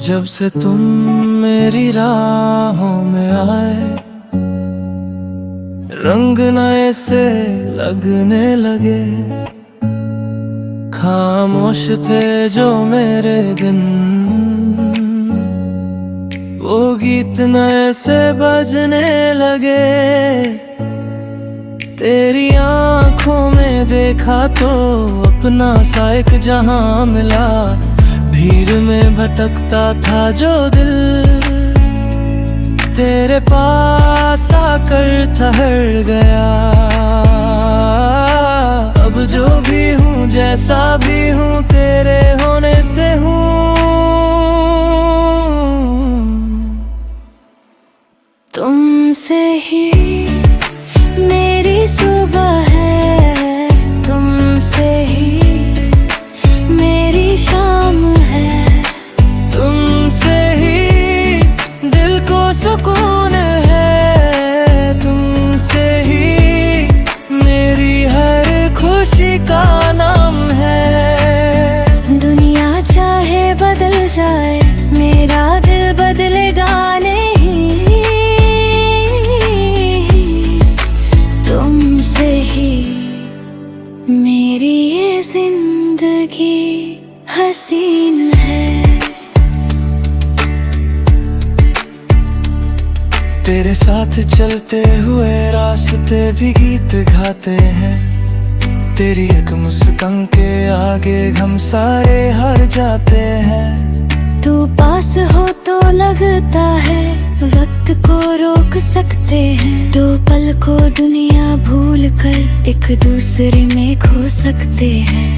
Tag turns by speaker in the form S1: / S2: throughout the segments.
S1: जब से तुम मेरी राहों में आए, रंग नए से लगने लगे। खामोश थे जो मेरे दिन, वो गीत नए से बजने लगे। तेरी आंखों में देखा तो अपना सा एक जहां मिला। भीड़ में भटकता था जो दिल, तेरे पास आकर ठहर गया। अब जो भी हूँ जैसा भी हूँ तेरे होने से हूँ।
S2: तुमसे ही मेरी सुबह है, तुमसे ही मेरी शाम है।
S1: तुमसे ही दिल को सुकून है, तुमसे ही मेरी हर खुशी का नाम है।
S2: दुनिया चाहे बदल जाए, मेरा दिल बदलेगा नहीं। तुमसे ही मेरी ये जिंदगी हसीन है।
S1: तेरे साथ चलते हुए रास्ते भी गीत गाते हैं। तेरी एक मुस्कान के आगे हम सारे हार जाते हैं।
S2: तू पास हो तो लगता है वक्त को रोक सकते हैं। दो पल को दुनिया भूल कर एक दूसरे में खो सकते हैं।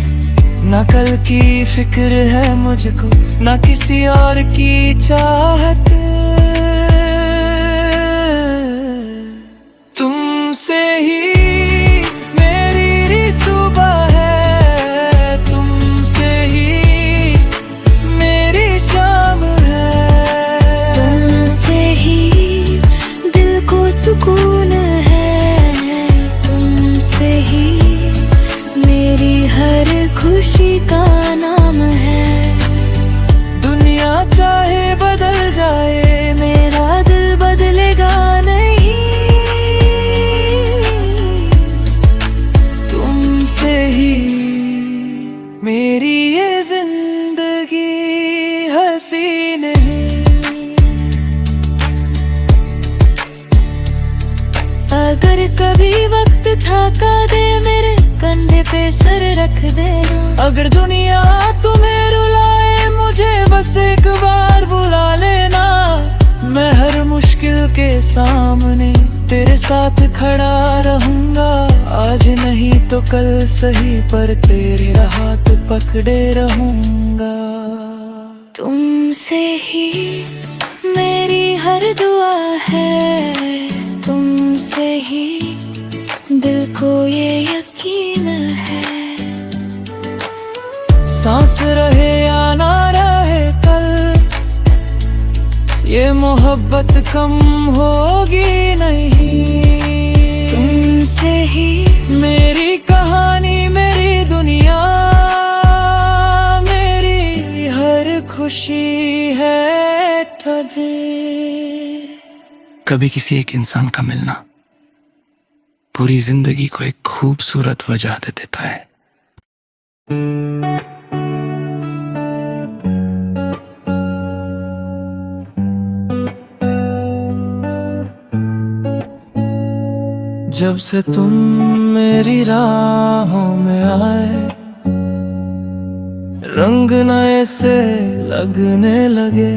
S1: ना कल की फिक्र है मुझको, ना किसी और की चाहत। तुमसे ही मेरी सुबह है, तुमसे ही मेरी शाम है।
S2: तुमसे ही दिल को सुकून है, तुमसे ही मेरी हर खुशी का नाम है।
S1: दुनिया चाहे बदल जाए,
S2: मेरा दिल बदलेगा नहीं।
S1: तुमसे ही मेरी ये जिंदगी हसीन है।
S2: अगर कभी वक्त थका दे, मेरे कंधे पे सर रख देना।
S1: अगर दुनिया तुम्हें रुलाए, मुझे बस एक बार बुला लेना। मैं हर मुश्किल के सामने तेरे साथ खड़ा रहूंगा। आज नहीं तो कल सही, पर तेरे हाथ पकड़े रहूंगा।
S2: तुमसे ही मेरी हर दुआ है, तुमसे ही दिल को ये यकीन है।
S1: सांस रहे या ना रहे कल, ये मोहब्बत कम होगी नहीं।
S2: तुमसे ही
S1: मेरी कहानी, मेरी दुनिया, मेरी हर खुशी है ठगे। कभी किसी एक इंसान का मिलना पूरी जिंदगी को एक खूबसूरत वजह दे देता है। जब से तुम मेरी राहों में आए, रंग नए से लगने लगे।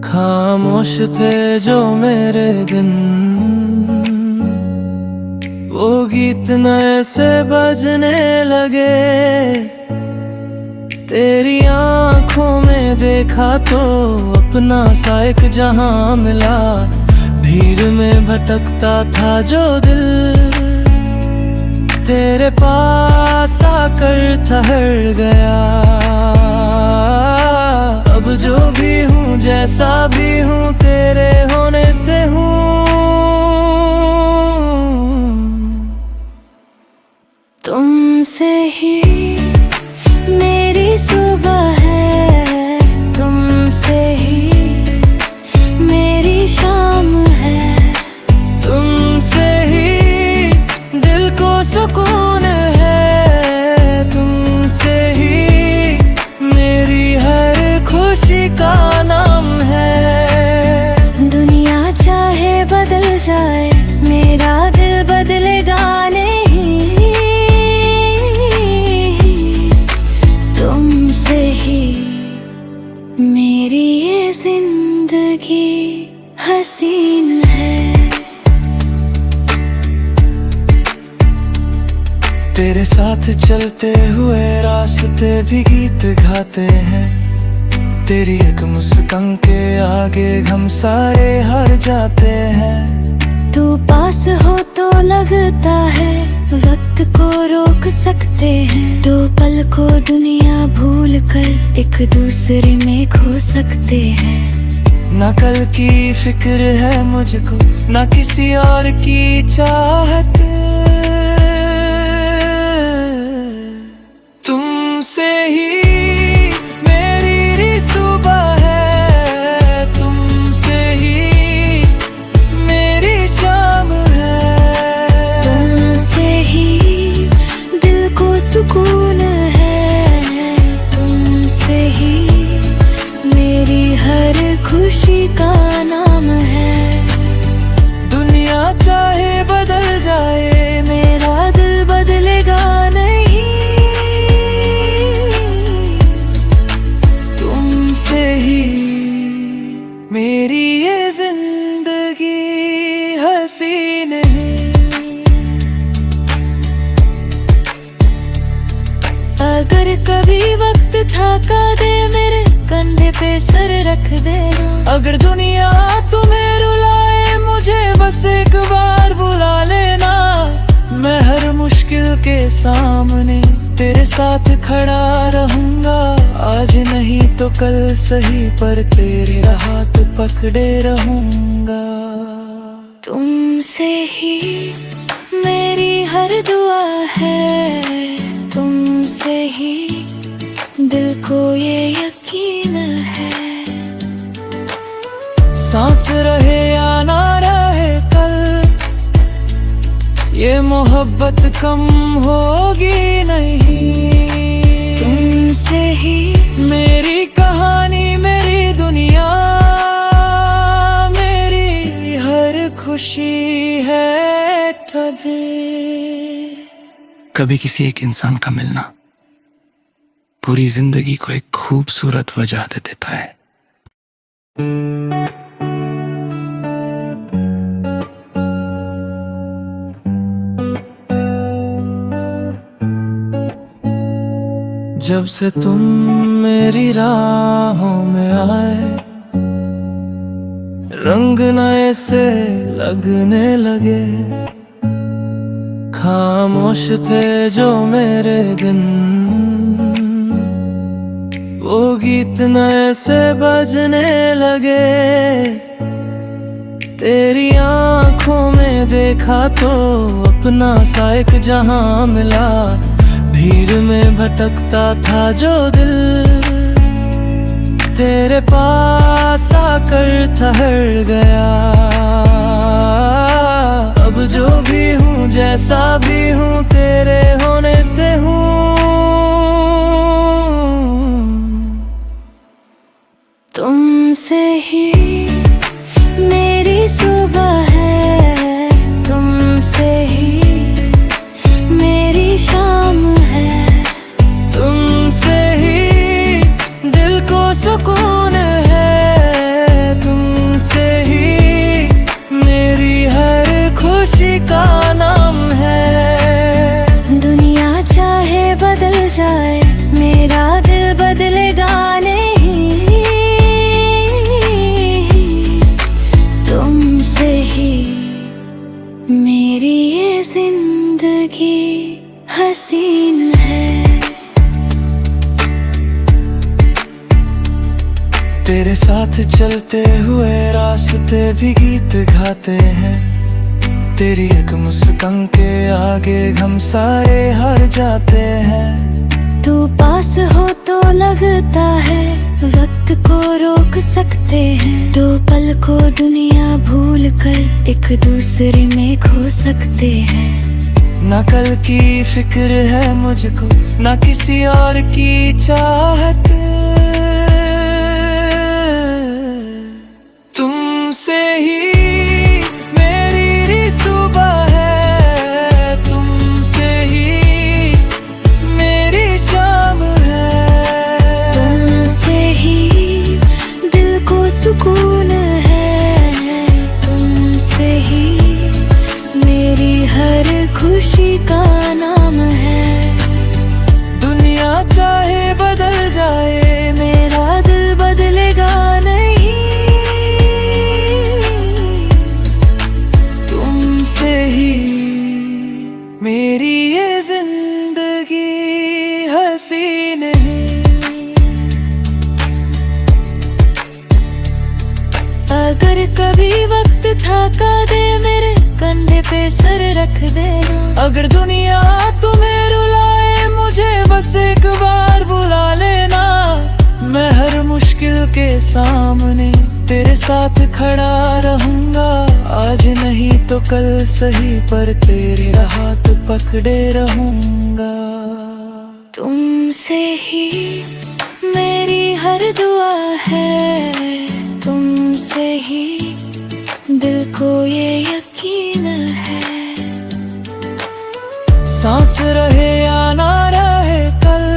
S1: खामोश थे जो मेरे दिन, वो गीत नए से बजने लगे। तेरी आंखों में देखा तो अपना सा एक जहां मिला। भीड़ में भटकता था जो दिल, तेरे पास आकर ठहर गया। अब जो भी हूँ जैसा भी हूँ तेरे होने से हूँ।
S2: तुमसे ही मेरी सुबह है, तुम हसीन है।
S1: तेरे साथ चलते हुए रास्ते भी गीत गाते हैं। तेरी एक मुस्कान के आगे हम सारे हार जाते हैं।
S2: तू पास हो तो लगता है वक्त को रोक सकते हैं। दो पल को दुनिया भूल कर एक दूसरे में खो सकते हैं।
S1: ना कल की फिक्र है मुझको, ना किसी और की चाहत। तुमसे ही मेरी सुबह है, तुमसे ही मेरी शाम है।
S2: तुमसे ही दिल को सुकून है। तुमसे ही मेरी हर खुशी का नाम है।
S1: दुनिया चाहे बदल जाए,
S2: मेरा दिल बदलेगा नहीं।
S1: तुमसे ही मेरी ये जिंदगी हसीन है।
S2: अगर कभी वक्त थका दे मेरे कंधे पे सर रख देना।
S1: अगर दुनिया तुम्हें रुलाए मुझे बस एक बार बुला लेना। मैं हर मुश्किल के सामने तेरे साथ खड़ा रहूंगा। आज नहीं तो कल सही पर तेरे हाथ पकड़े रहूंगा।
S2: तुमसे ही मेरी हर दुआ है। तुमसे ही दिल को ये यकीन है।
S1: सांस रहे या ना रहे कल, ये मोहब्बत कम होगी नहीं।
S2: तुमसे ही
S1: मेरी कहानी, मेरी दुनिया, मेरी हर खुशी है तुझे।
S3: कभी किसी एक इंसान का मिलना पूरी जिंदगी को एक खूबसूरत वजह दे देता है।
S1: जब से तुम मेरी राहों में आए, रंग नए से लगने लगे। खामोश थे जो मेरे दिन, वो गीत नए से बजने लगे। तेरी आंखों में देखा तो अपना सा एक जहां मिला। भीड़ में भटकता था जो दिल, तेरे पास आकर ठहर गया। अब जो भी हूँ, जैसा भी हूँ, तेरे होने से हूँ।
S2: तुमसे ही मेरी सुबह है। तुमसे ही मेरी शाम है।
S1: तुमसे ही दिल को सुकून है। तुमसे ही मेरी हर खुशी का नाम है।
S2: दुनिया चाहे बदल जाए, मेरा दिल बदलेगा नहीं। तुमसे ही मेरी ये जिंदगी हसीन है।
S1: तेरे साथ चलते हुए रास्ते भी गीत गाते हैं। तेरी एक मुस्कान के आगे हम सारे हार जाते हैं।
S2: तू पास हो तो लगता है वक्त को रोक सकते हैं। दो पल को दुनिया भूल कर एक दूसरे में खो सकते हैं।
S1: ना कल की फिक्र है मुझको, ना किसी और की चाहत। तुमसे ही मेरी सुबह है, तुमसे ही मेरी शाम है।
S2: तुमसे ही दिल को सुकून है। कभी वक्त थका दे मेरे कंधे पे सर रख देना।
S1: अगर दुनिया तुम्हें रुलाए मुझे बस एक बार बुला लेना। मैं हर मुश्किल के सामने तेरे साथ खड़ा रहूंगा। आज नहीं तो कल सही पर तेरे हाथ पकड़े रहूंगा।
S2: तुमसे ही मेरी हर दुआ है, तुमसे ही दिल को ये यकीन है।
S1: सांस रहे या ना रहे कल,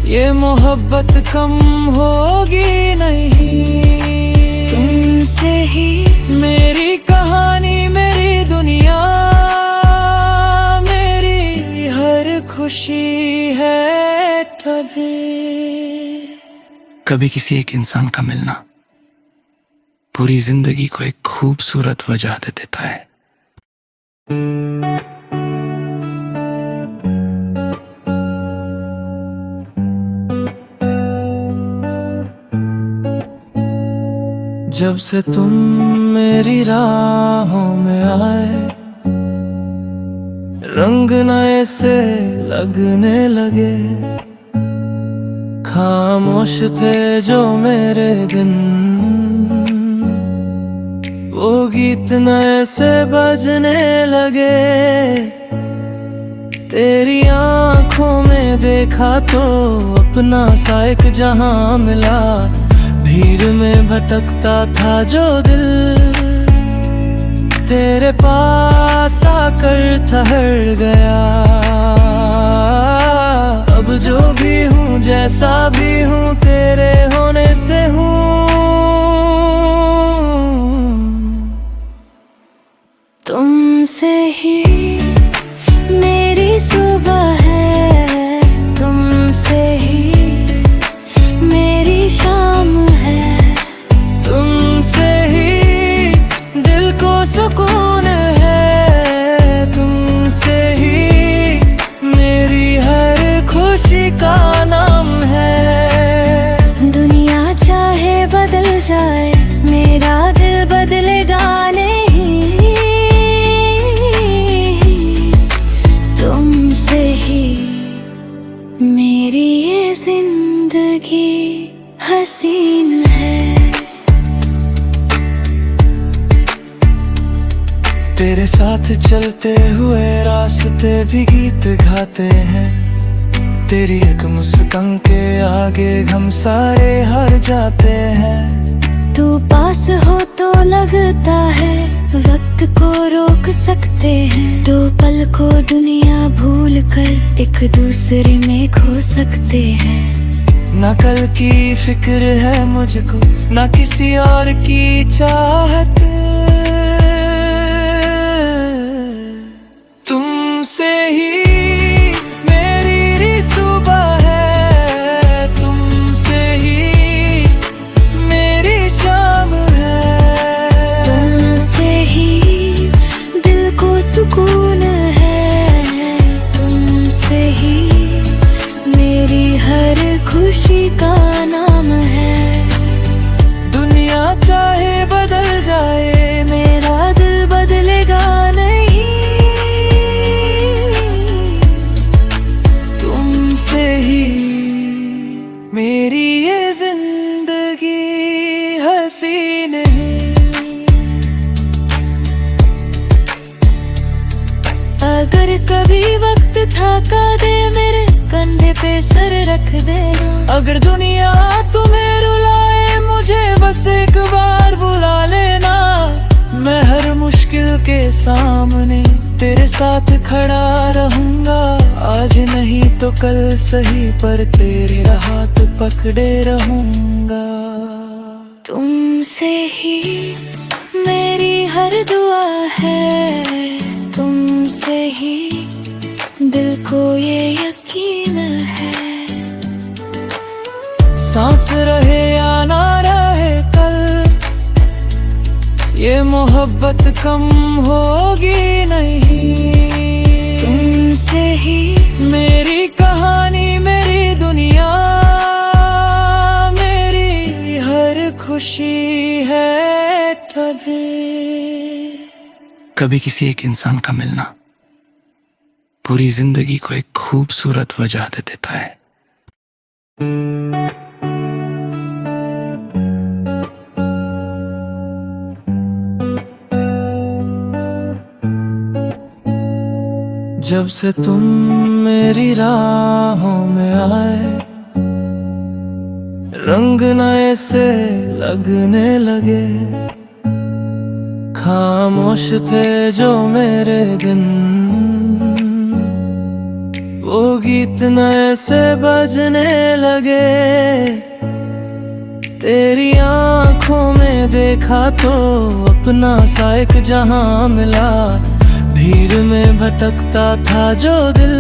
S1: ये मोहब्बत कम होगी नहीं।
S2: तुमसे ही
S1: मेरी कहानी मेरी दुनिया, मेरी हर खुशी है तुझे।
S3: कभी किसी एक इंसान का मिलना पूरी जिंदगी को एक खूबसूरत वजह दे देता है।
S1: जब से तुम मेरी राहों में आए, रंग नए से लगने लगे। खामोश थे जो मेरे दिन, वो गीत नए से बजने लगे। तेरी आंखों में देखा तो अपना सा एक जहां मिला। भीड़ में भटकता था जो दिल, तेरे पास आकर ठहर गया। अब जो भी हूँ जैसा भी हूँ तेरे होने से हूँ।
S2: तुमसे ही मेरी सुबह है, तुमसे ही मेरी शाम है।
S1: तुमसे ही दिल को सुकून है, तुमसे ही मेरी हर खुशी का नाम है।
S2: दुनिया चाहे बदल जाए मेरा दिल बदलेगा नहीं। तुमसे ही मेरी ये जिंदगी हसीन है।
S1: तेरे साथ चलते हुए रास्ते भी गीत गाते हैं। तेरी एक मुस्कान के आगे हम सारे हार जाते हैं।
S2: तू पास हो तो लगता है वक्त को रोक सकते हैं। दो पल को दुनिया भूल कर एक दूसरे में खो सकते हैं।
S1: ना कल की फिक्र है मुझको, ना किसी और की चाहत। तुमसे ही मेरी सुबह है, तुमसे ही मेरी शाम है।
S2: तुमसे ही दिल को सुकून है, तुमसे ही मेरी हर खुशी का नाम है।
S1: दुनिया चाहे बदल जाए
S2: मेरा दिल बदलेगा नहीं।
S1: तुमसे ही मेरी ये जिंदगी हसीन है।
S2: अगर कभी वक्त थका दे मेरे कंधे पे सर रख देना।
S1: अगर दुनिया तुम्हें रुलाए मुझे बस एक बार बुला लेना। मैं हर मुश्किल के सामने तेरे साथ खड़ा रहूंगा। आज नहीं तो कल सही पर तेरे हाथ पकड़े रहूंगा।
S2: तुमसे ही मेरी हर दुआ है, तुमसे ही दिल को ये यकीन है।
S1: सांस रहे या ना रहे कल, ये मोहब्बत कम होगी नहीं।
S2: तुमसे ही
S1: मेरी कहानी मेरी दुनिया, मेरी हर खुशी है ठगे।
S3: कभी किसी एक इंसान का मिलना पूरी जिंदगी को एक खूबसूरत वजह दे देता है।
S1: जब से तुम मेरी राहों में आए, रंग नए से लगने लगे। खामोश थे जो मेरे दिन, वो गीत नए से बजने लगे। तेरी आंखों में देखा तो अपना सा एक जहां मिला। भीड़ में भटकता था जो दिल,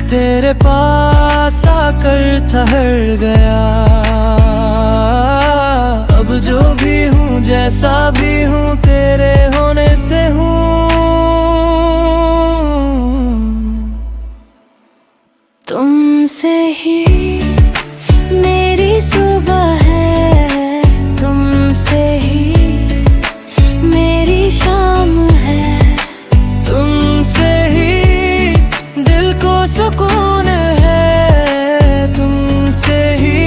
S1: तेरे पास आकर ठहर गया। अब जो भी हूँ जैसा भी हूँ तेरे होने से हूँ।
S2: तुमसे ही मेरी सुबह है, तुमसे ही मेरी शाम है।
S1: तुमसे ही दिल को सुकून है, तुमसे ही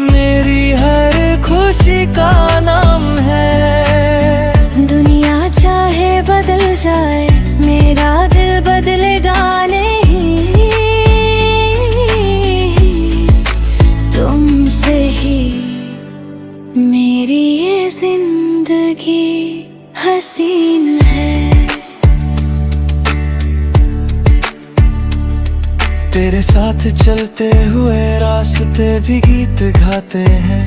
S1: मेरी हर खुशी का नाम है।
S2: दुनिया चाहे बदल जाए, मेरा दिल बदलेगा नहीं। तुमसे ही मेरी ये जिंदगी हसीन है।
S1: तेरे साथ चलते हुए रास्ते भी गीत गाते हैं।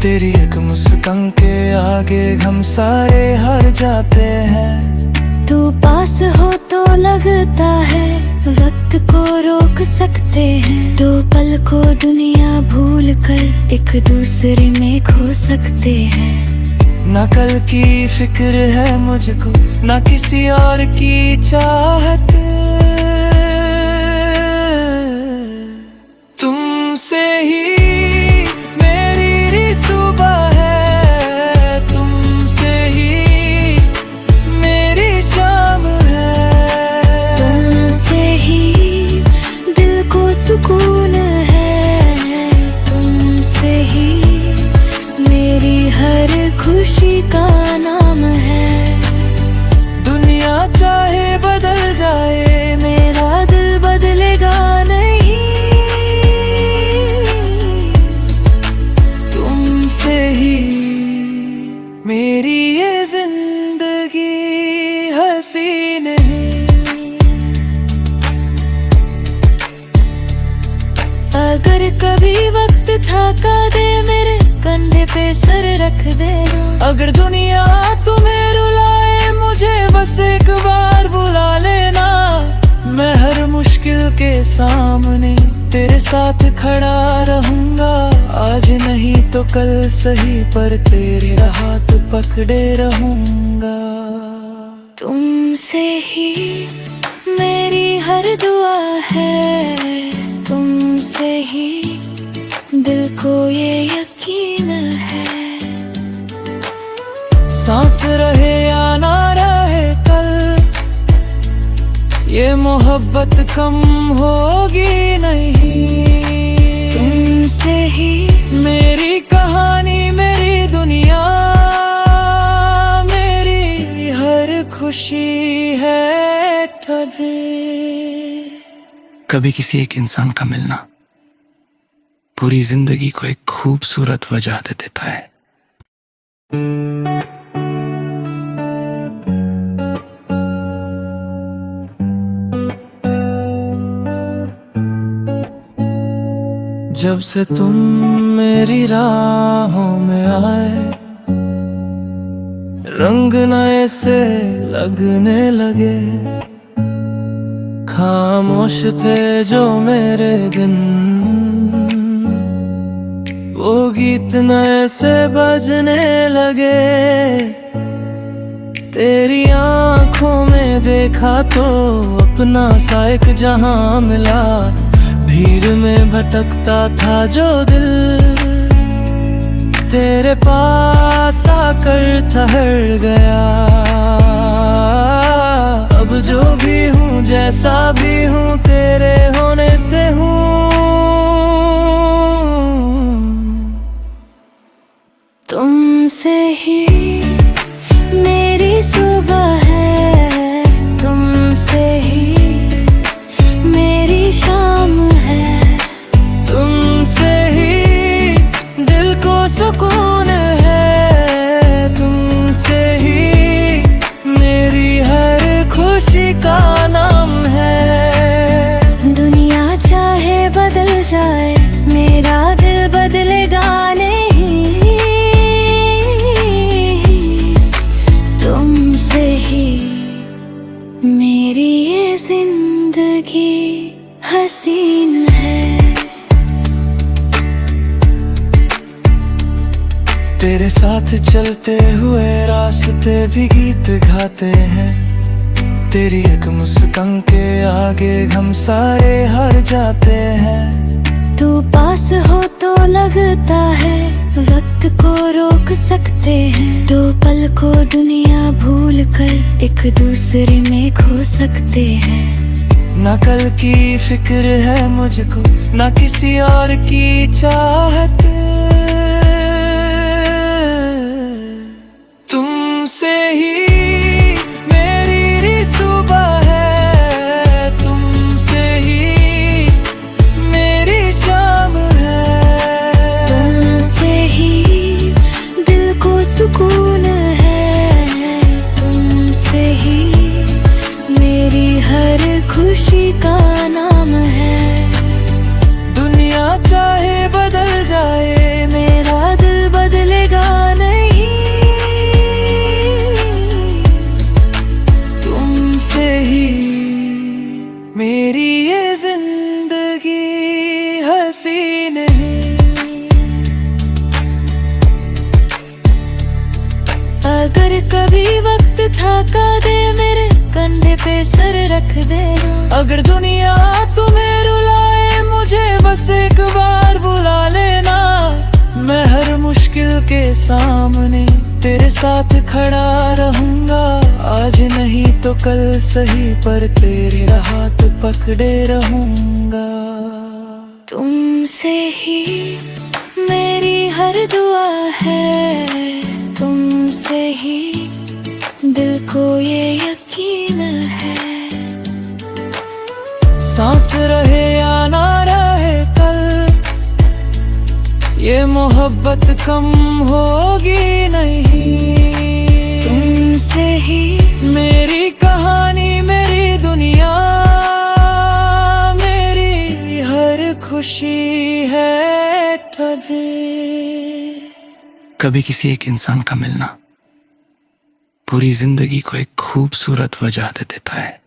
S1: तेरी एक मुस्कान के आगे हम सारे हार जाते हैं।
S2: तू पास हो तो लगता है वक्त को रोक सकते हैं। दो पल को दुनिया भूल कर एक दूसरे में खो सकते हैं।
S1: ना कल की फिक्र है मुझको, ना किसी और की चाहत। तुमसे ही मेरी सुबह है, तुमसे ही मेरी शाम है।
S2: तुमसे ही दिल को सुकून है, तुमसे ही मेरी हर खुशी का नाम है।
S1: दुनिया चाहे बदल जाए,
S2: मेरा दिल बदलेगा नहीं।
S1: तुमसे ही मेरी ये जिंदगी हसीन है।
S2: अगर कभी वक्त थका दे, मेरे कंधे पे सर रख देना।
S1: अगर दुनिया तुम्हें रुलाए, मुझे बस एक बार बुला लेना। मैं हर मुश्किल के सामने तेरे साथ खड़ा रहूंगा। आज नहीं तो कल सही, पर तेरे हाथ पकड़े रहूंगा।
S2: तुमसे ही मेरी हर दुआ है, तुमसे ही दिल को ये यकीन है।
S1: सांस रहे या ना रहे कल, ये मोहब्बत कम होगी नहीं।
S2: तुमसे ही
S1: मेरी कहानी, मेरी दुनिया, मेरी हर खुशी है ठगे।
S3: कभी किसी एक इंसान का मिलना पूरी जिंदगी को एक खूबसूरत वजह दे देता है।
S1: जब से तुम मेरी राहों में आए, रंग नए से लगने लगे। खामोश थे जो मेरे दिन, वो गीत नए से बजने लगे। तेरी आंखों में देखा तो अपना सा एक जहां मिला। भीड़ में भटकता था जो दिल, तेरे पास आकर ठहर गया। अब जो भी हूँ जैसा भी हूँ तेरे होने से हूँ।
S2: तुमसे ही मेरी सुबह है, तुमसे ही मेरी शाम है,
S1: तुमसे ही दिल को सुकून है, तुमसे ही मेरी हर खुशी का नाम है।
S2: दुनिया चाहे बदल जाए मेरा दिल बदलेगा नहीं। तुमसे ही मेरी ये जिंदगी हसीन है।
S1: तेरे साथ चलते हुए रास्ते भी गीत गाते हैं। तेरी एक मुस्कान के आगे हम सारे हार जाते हैं।
S2: तू पास हो तो लगता है वक्त को रोक सकते हैं। दो पल को दुनिया भूल कर एक दूसरे में खो सकते हैं।
S1: ना कल की फिक्र है मुझको, ना किसी और की चाहत। तुमसे ही मेरी सुबह है, तुमसे ही मेरी शाम है,
S2: तुमसे ही दिल को सुकून है, तुमसे ही मेरी हर खुशी का नाम है।
S1: दुनिया चाहे बदल जाए
S2: मेरा दिल बदलेगा नहीं।
S1: तुमसे ही मेरी ये जिंदगी हसीन है।
S2: अगर कभी वक्त थका दे मेरे कंधे पे सर रख देना।
S1: अगर दुनिया तुम्हें रुलाए मुझे बस एक बार बुला लेना। मैं हर मुश्किल के सामने तेरे साथ खड़ा रहूंगा। आज नहीं तो कल सही पर तेरे हाथ पकड़े रहूंगा।
S2: तुमसे ही मेरी हर दुआ है, तुमसे ही दिल को ये यकीन है।
S1: सांस रहे या ना रहे कल, ये मोहब्बत कम होगी नहीं।
S2: तुमसे ही
S1: मेरी कहानी मेरी दुनिया, मेरी हर खुशी है तुझे।
S3: कभी किसी एक इंसान का मिलना पूरी जिंदगी को एक खूबसूरत वजह दे देता है।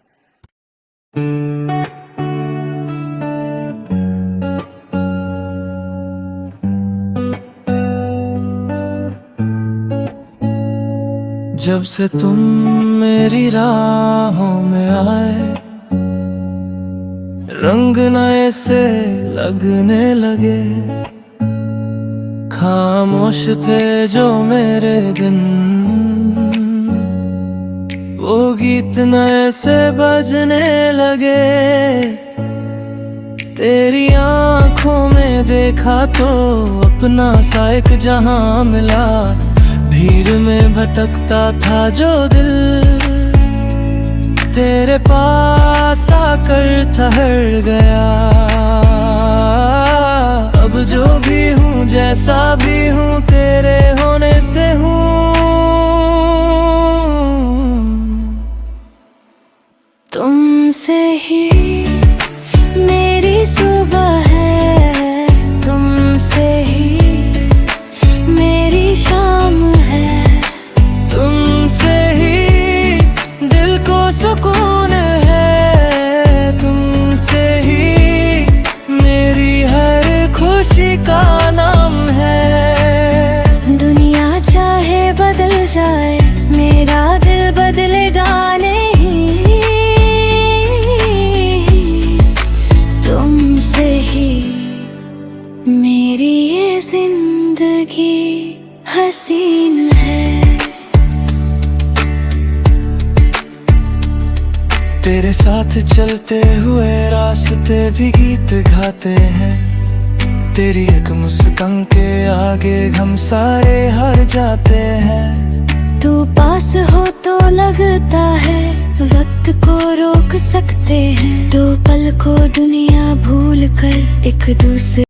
S1: जब से तुम मेरी राहों में आए, रंग नए से लगने लगे। खामोश थे जो मेरे दिन, वो गीत नए से बजने लगे। तेरी आंखों में देखा तो अपना सा एक जहां मिला। भीड़ में भटकता था जो दिल, तेरे पास आकर ठहर गया। अब जो भी हूँ जैसा भी हूँ तेरे होने से हूँ।
S2: तुमसे ही मेरी सुबह है, तुमसे ही मेरी शाम है,
S1: तुमसे ही दिल को सुकून है, तुमसे ही मेरी हर खुशी का नाम है।
S2: दुनिया चाहे बदल जाए मेरा दिल बदलेगा नहीं। तुमसे ही मेरी ये जिंदगी हसीन है।
S1: तेरे साथ चलते हुए रास्ते भी गीत गाते हैं, तेरी एक मुस्कान के आगे हम सारे हार जाते हैं।
S2: तू पास हो तो लगता है वक्त को रोक सकते हैं, दो पल को दुनिया भूल कर एक दूसरे